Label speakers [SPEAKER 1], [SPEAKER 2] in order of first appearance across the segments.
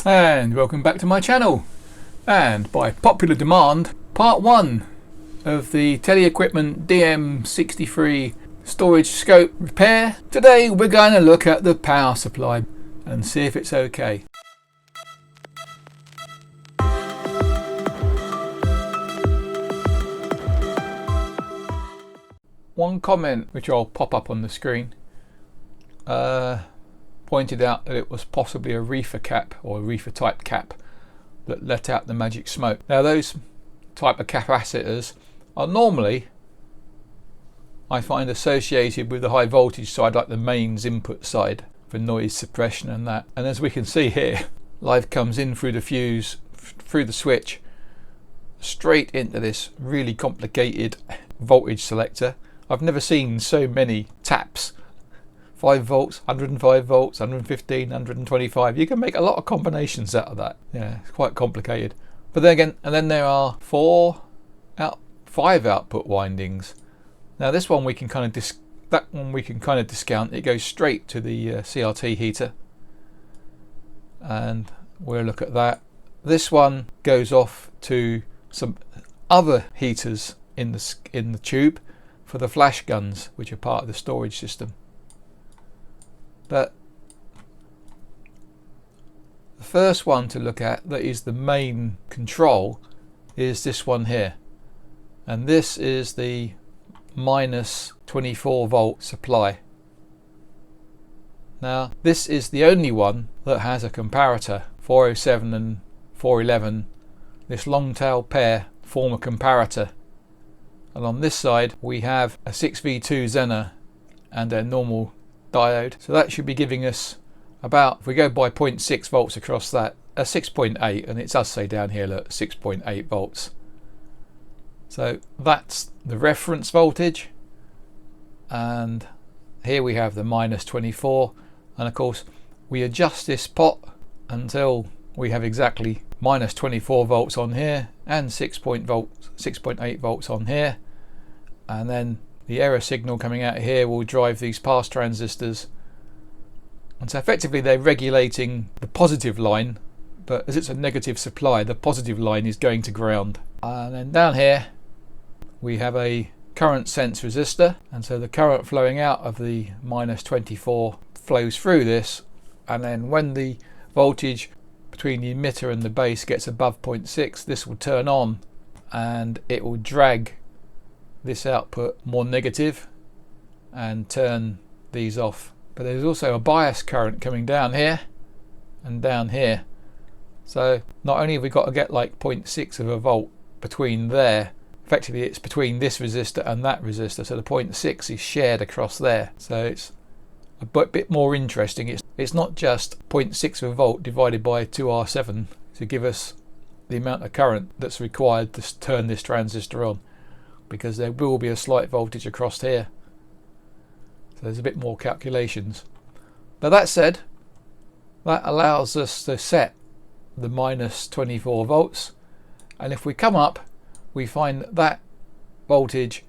[SPEAKER 1] And welcome back to my channel, and by popular demand, part 1 of the Tele-Equipment DM63 storage scope repair. Today we're going to look at the power supply and see if it's okay. One comment which I'll pop up on the screen pointed out that it was possibly a reefer cap or a reefer type cap that let out the magic smoke. Now those type of capacitors are normally, I find, associated with the high voltage side, like the mains input side for noise suppression and that. And as we can see here, live comes in through the fuse, through the switch, straight into this really complicated voltage selector. I've never seen so many taps. 5 volts, 105 volts, 115, 125. You can make a lot of combinations out of that. Yeah, it's quite complicated. But then again, and then there are 5 output windings. Now this one we can kind of discount. It goes straight to the CRT heater, and we'll look at that. This one goes off to some other heaters in the tube for the flash guns, which are part of the storage system. But the first one to look at, that is the main control, is this one here, and this is the minus 24 volt supply. Now this is the only one that has a comparator. 407 and 411, this long tail pair form a comparator, and on this side we have a 6V2 Zener and a normal diode. So that should be giving us about, if we go by 0.6 volts across that, a 6.8, and it does say down here, look, 6.8 volts. So that's the reference voltage, and here we have the minus 24, and of course we adjust this pot until we have exactly minus 24 volts on here and 6.8 volts on here, and then the error signal coming out here will drive these pass transistors, and so effectively they're regulating the positive line, but as it's a negative supply, the positive line is going to ground. And then down here we have a current sense resistor, and so the current flowing out of the minus 24 flows through this, and then when the voltage between the emitter and the base gets above 0.6, this will turn on and it will drag this output more negative and turn these off. But there's also a bias current coming down here and down here, so not only have we got to get like 0.6 of a volt between there, effectively it's between this resistor and that resistor, so the 0.6 is shared across there. So it's a bit more interesting. It's not just 0.6 of a volt divided by 2R7 to give us the amount of current that's required to turn this transistor on, because there will be a slight voltage across here, so there's a bit more calculations. But that said, that allows us to set the minus 24 volts, and if we come up we find that voltage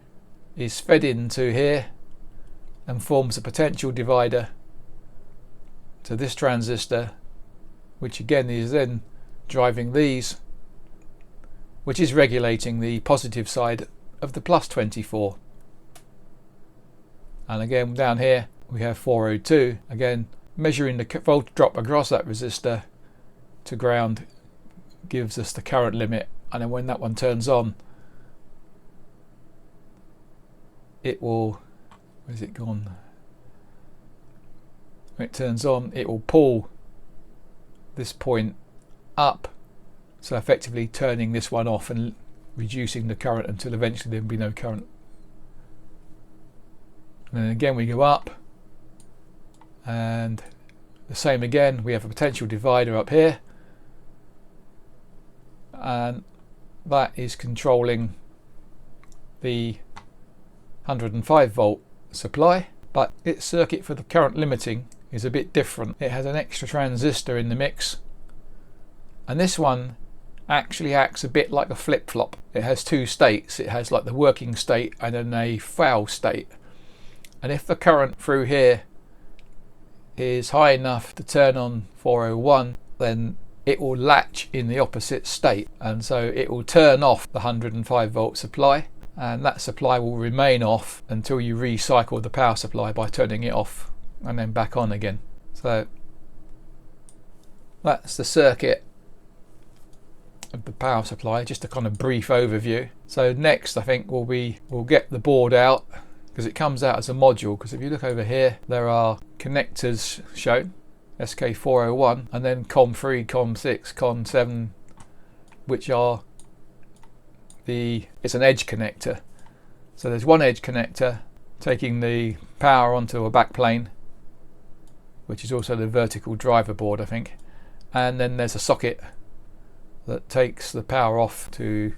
[SPEAKER 1] is fed into here and forms a potential divider to this transistor, which again is then driving these, which is regulating the positive side of the plus 24. And again down here we have 402, again measuring the voltage drop across that resistor to ground gives us the current limit, and then when that one turns on, it will, where's it gone? When it turns on, it will pull this point up, so effectively turning this one off and reducing the current until eventually there will be no current. And then again we go up, and the same again, we have a potential divider up here, and that is controlling the 105 volt supply, but its circuit for the current limiting is a bit different. It has an extra transistor in the mix, and this one actually acts a bit like a flip-flop. It has two states. It has like the working state and then a fail state, and if the current through here is high enough to turn on 401, then it will latch in the opposite state, and so it will turn off the 105 volt supply, and that supply will remain off until you recycle the power supply by turning it off and then back on again. So that's the circuit of the power supply, just a kind of brief overview. So next I think we'll get the board out, because it comes out as a module, because if you look over here there are connectors shown, SK401, and then COM3, COM6, COM7, which are it's an edge connector. So there's one edge connector taking the power onto a back plane, which is also the vertical driver board I think, and then there's a socket that takes the power off to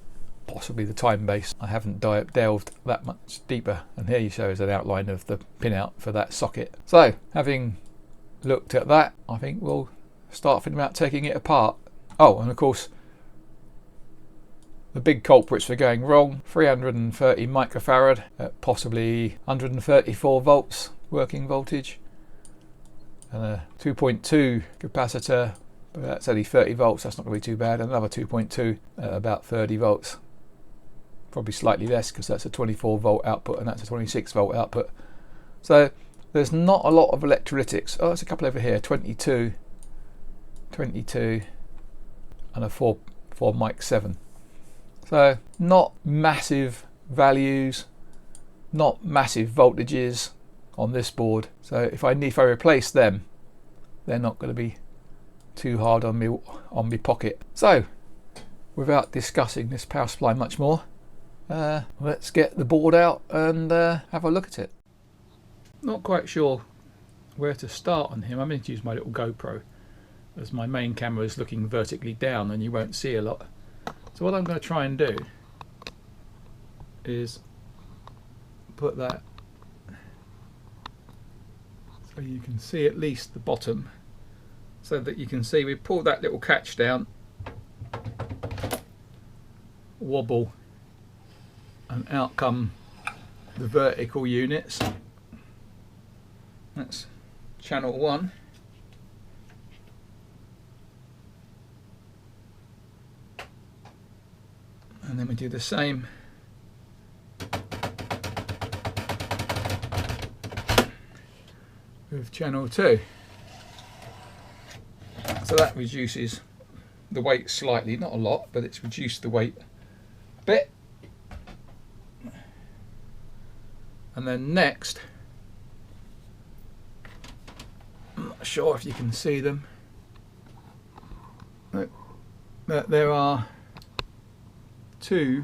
[SPEAKER 1] possibly the time base. I haven't delved that much deeper, and here you show us an outline of the pinout for that socket. So having looked at that, I think we'll start thinking about taking it apart. Oh, and of course the big culprits for going wrong: 330 microfarad at possibly 134 volts working voltage, and a 2.2 capacitor, but that's only 30 volts, that's not going to be too bad. Another 2.2 at about 30 volts, probably slightly less because that's a 24 volt output and that's a 26 volt output. So there's not a lot of electrolytics. Oh, there's a couple over here, 22, and a 4 mic 7. So not massive values, not massive voltages on this board. So if I replace them, they're not going to be too hard on me pocket. So without discussing this power supply much more, let's get the board out and have a look at it. Not quite sure where to start on him. I'm going to use my little GoPro, as my main camera is looking vertically down and you won't see a lot. So what I'm going to try and do is put that so you can see at least the bottom, so that you can see we pull that little catch down, wobble, and out come the vertical units. That's channel 1. And then we do the same with channel 2. So that reduces the weight slightly, not a lot, but it's reduced the weight a bit. And then next, I'm not sure if you can see them, but there are 2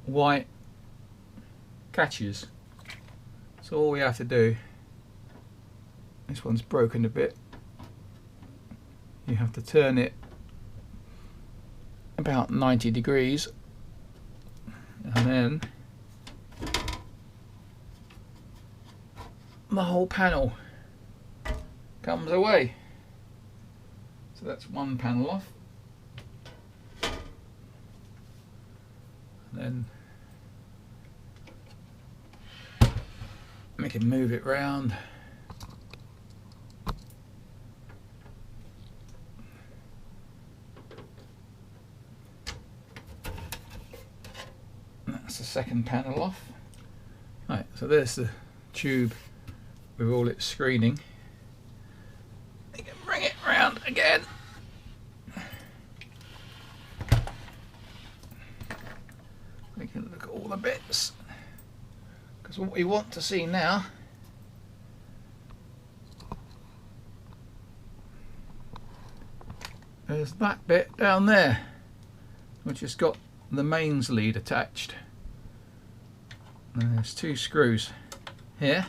[SPEAKER 1] white catches. So all we have to do, this one's broken a bit, you have to turn it about 90 degrees, and then the whole panel comes away. So that's one panel off. And then we can move it round. That's the second panel off. Right, so there's the tube with all its screening. You can bring it round again. We can look at all the bits, because what we want to see now is that bit down there, which has got the mains lead attached. And there's 2 screws here.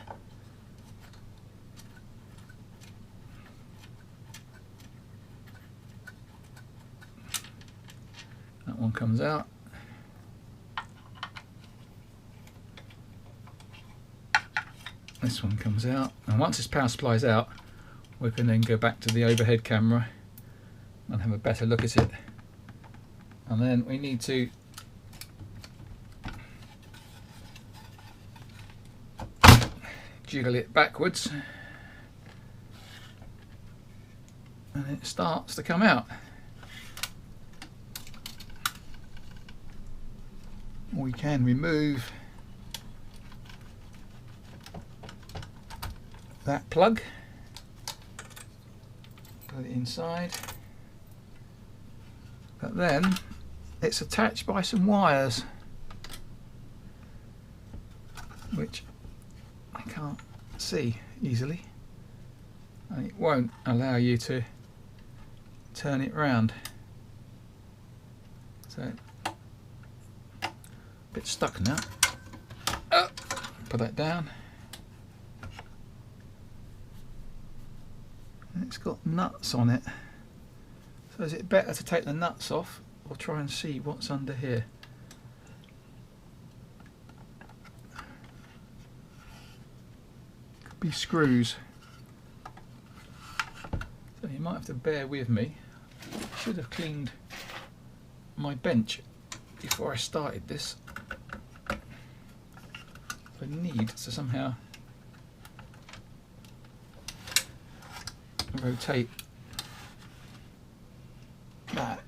[SPEAKER 1] That one comes out. This one comes out. And once this power supply is out, we can then go back to the overhead camera and have a better look at it. And then we need to jiggle it backwards and it starts to come out. We can remove that plug, put it inside, but then it's attached by some wires which I can't see easily, and it won't allow you to turn it round, so a bit stuck now. Put that down. And it's got nuts on it, so is it better to take the nuts off or try and see what's under here? Could be screws, so you might have to bear with me. I should have cleaned my bench before I started this. I need to somehow rotate that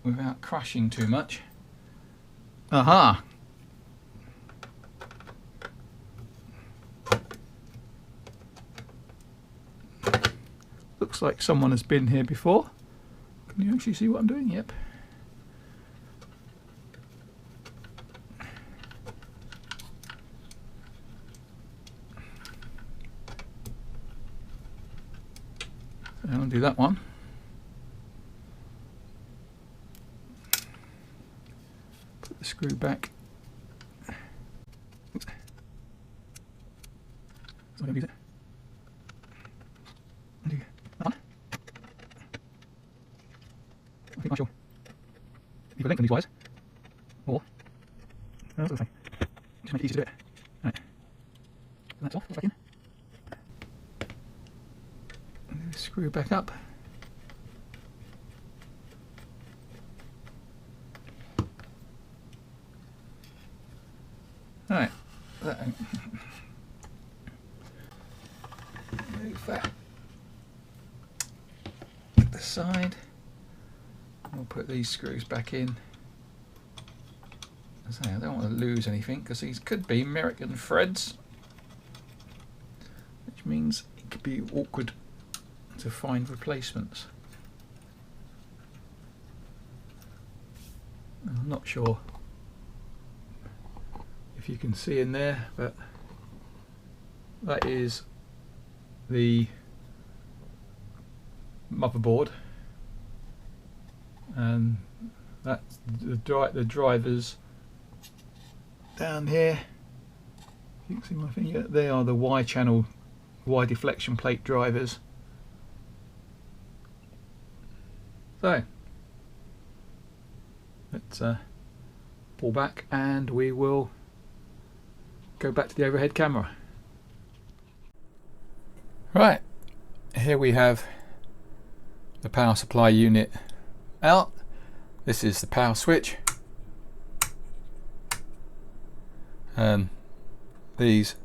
[SPEAKER 1] without crushing too much. Aha! Looks like someone has been here before. Can you actually see what I'm doing? Yep. I'll do that one. Put the screw back. Oops. So I don't use it. Undo that one. I think I shall either lengthen these wires or that's the thing. Just make it easy to do it. Right. That's off, put it back in. Screw back up. Right, move that to the side. We'll put these screws back in. As I say, I don't want to lose anything because these could be American threads, which means it could be awkward to find replacements. I'm not sure if you can see in there, but that is the motherboard, and that's the drivers down here. You can see my finger. They are the Y channel, Y deflection plate drivers. So let's pull back and we will go back to the overhead camera. Right, here we have the power supply unit out. This is the power switch, and these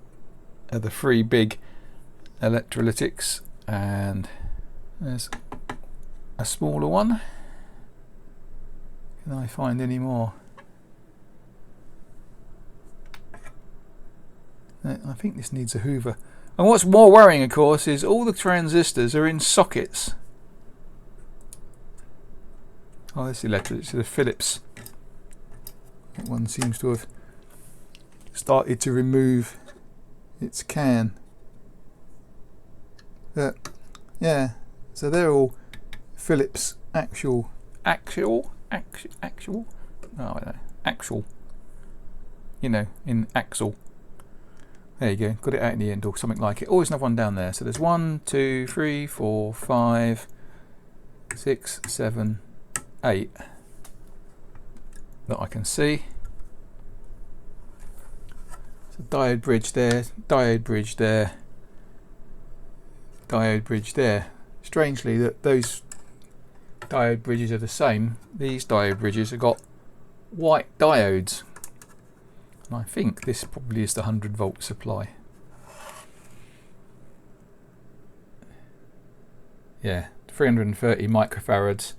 [SPEAKER 1] are the three big electrolytics, and there's a smaller one. Can I find any more? I think this needs a hoover. And what's more worrying, of course, is all the transistors are in sockets. Oh, this electric, it's the Philips. That one seems to have started to remove its can. Yeah, so they're all Philips actual, you know, in axle. There you go, got it out in the end, or something like it. Always another one down there. So there's 1, 2, 3, 4, 5, 6, 7, 8 that I can see. So diode bridge there, diode bridge there, diode bridge there. Strangely, that those diode bridges are the same. These diode bridges have got white diodes, and I think this probably is the 100-volt supply. Yeah, 330 microfarads,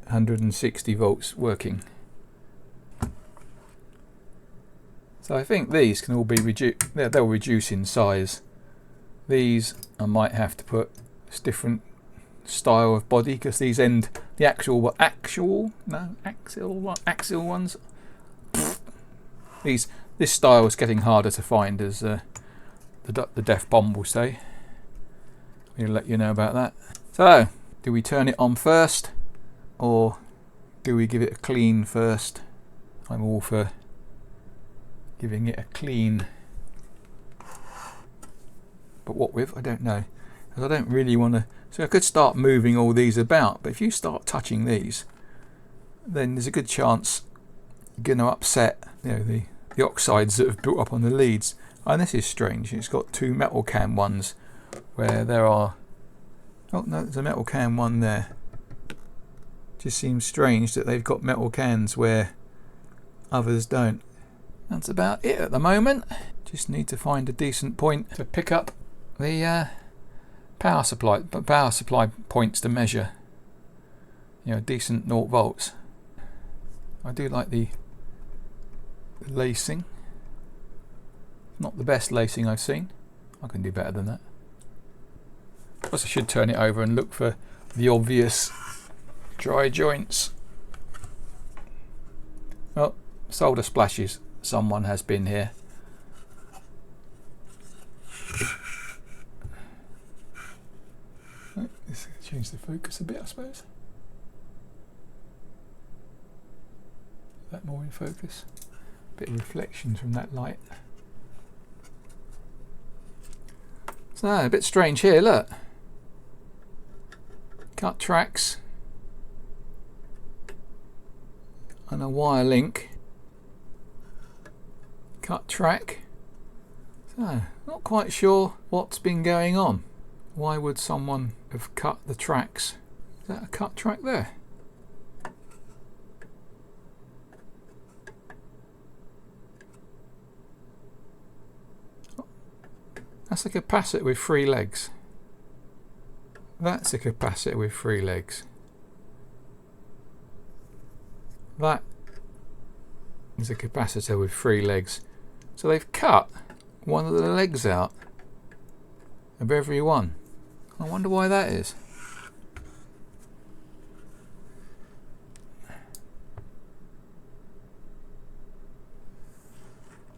[SPEAKER 1] 160 volts working. So I think these can all be reduced. They'll reduce in size. These I might have to put a different style of body, because these end the axial ones. This style is getting harder to find, as the Deaf Bomb will say. We'll let you know about that. So, do we turn it on first, or do we give it a clean first? I'm all for giving it a clean. But what with? I don't know. Because I don't really want to. So I could start moving all these about, but if you start touching these, then there's a good chance you're going to upset, the oxides that have built up on the leads. And this is strange. It's got two metal can ones where there are. Oh no, there's a metal can one there. Just seems strange that they've got metal cans where others don't. That's about it at the moment. Just need to find a decent point to pick up the power supply points to measure, decent 0 volts. I do like the lacing. Not the best lacing I've seen. I can do better than that. Plus I should turn it over and look for the obvious dry joints. Well, solder splashes. Someone has been here. Let's change the focus a bit, I suppose. Is that more in focus? A bit of reflections from that light. So a bit strange here, look. Cut tracks and a wire link. Cut track. So not quite sure what's been going on. Why would someone have cut the tracks? Is that a cut track there? That's a capacitor with 3 legs. That's a capacitor with 3 legs. That is a capacitor with 3 legs. So they've cut one of the legs out of every one. I wonder why that is.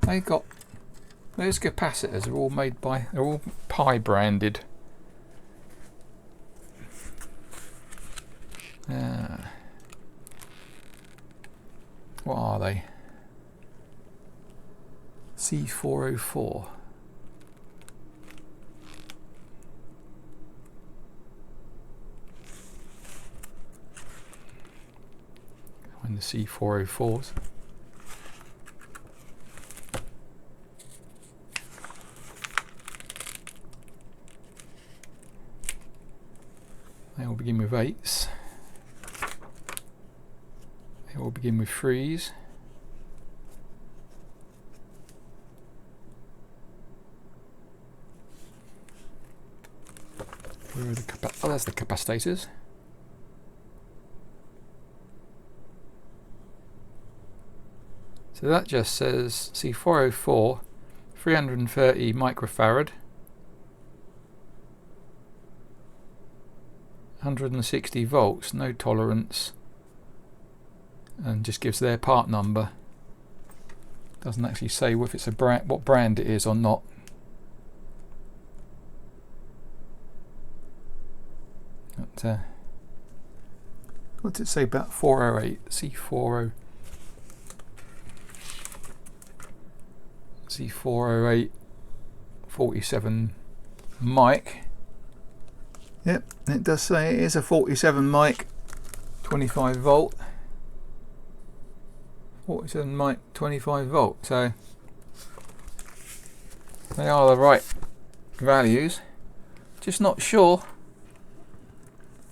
[SPEAKER 1] They got those capacitors are all made by, they're all Pi branded. What are they? C404. And the C404s. They all begin with 8s. They all begin with 3s. Where are the oh, there's the capacitors. So that just says C404, 330 microfarad, 160 volts, no tolerance, and just gives their part number. Doesn't actually say if it's a brand, what brand it is or not. But, what did it say about 408? C408 47 mic. Yep, it does say it is a 47 mic, 25 volt. 47 mic, 25 volt. So they are the right values. Just not sure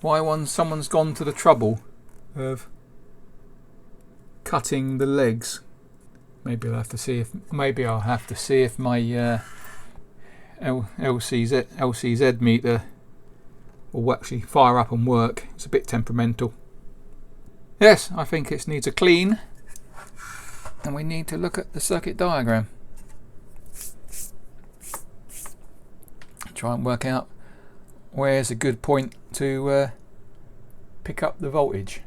[SPEAKER 1] why someone's gone to the trouble of cutting the legs. Maybe I'll have to see if my LCZ meter will actually fire up and work. It's a bit temperamental. Yes, I think it needs a clean, and we need to look at the circuit diagram. Try and work out where's a good point to pick up the voltage.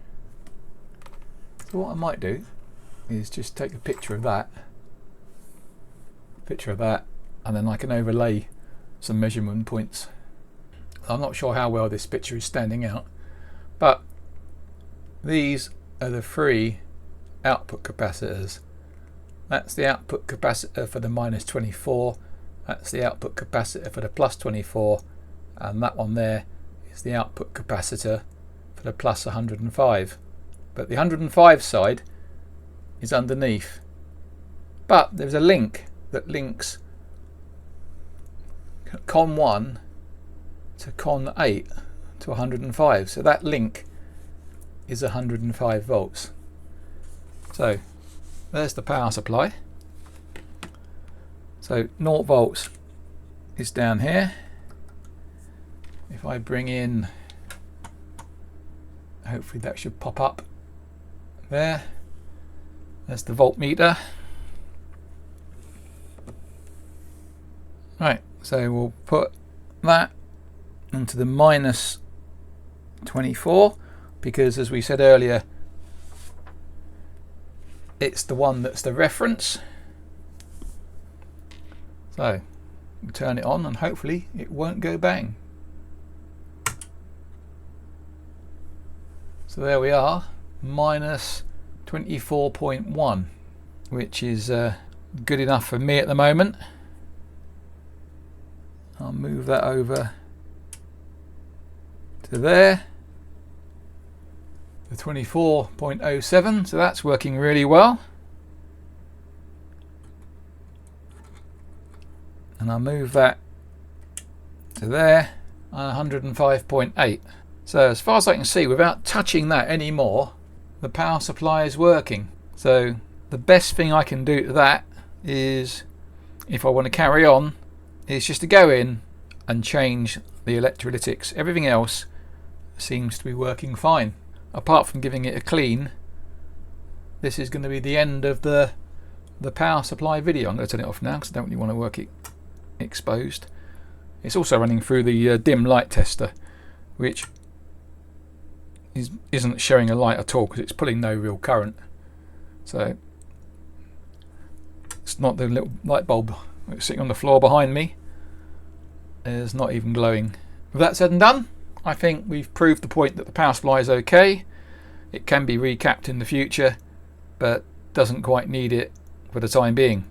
[SPEAKER 1] So what I might do is just take a picture of that, and then I can overlay some measurement points. I'm not sure how well this picture is standing out, but these are the three output capacitors. That's the output capacitor for the -24, that's the output capacitor for the +24, and that one there is the output capacitor for the +105. But the 105 side is underneath. But there's a link that links con 1 to con 8 to 105. So that link is 105 volts. So there's the power supply. So 0 volts is down here. If I bring in, hopefully that should pop up there. There's the voltmeter. Right, so we'll put that into the -24, because as we said earlier, it's the one that's the reference. So we'll turn it on and hopefully it won't go bang. So there we are, -24.1, which is good enough for me at the moment. I'll move that over to there, the 24.07, so that's working really well. And I'll move that to there, 105.8. So as far as I can see, without touching that anymore, the power supply is working. So the best thing I can do to that is, if I want to carry on, is just to go in and change the electrolytics. Everything else seems to be working fine. Apart from giving it a clean, this is going to be the end of the power supply video. I'm going to turn it off now because I don't really want to work it exposed. It's also running through the dim light tester, which isn't showing a light at all because it's pulling no real current. So it's not the little light bulb that's sitting on the floor behind me. It's not even glowing. With that said and done, I think we've proved the point that the power supply is okay. It can be recapped in the future, but doesn't quite need it for the time being.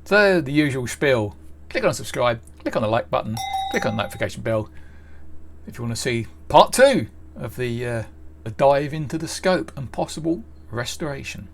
[SPEAKER 1] So the usual spiel. Click on subscribe, click on the like button, click on the notification bell if you want to see part 2 of the dive into the scope and possible restoration.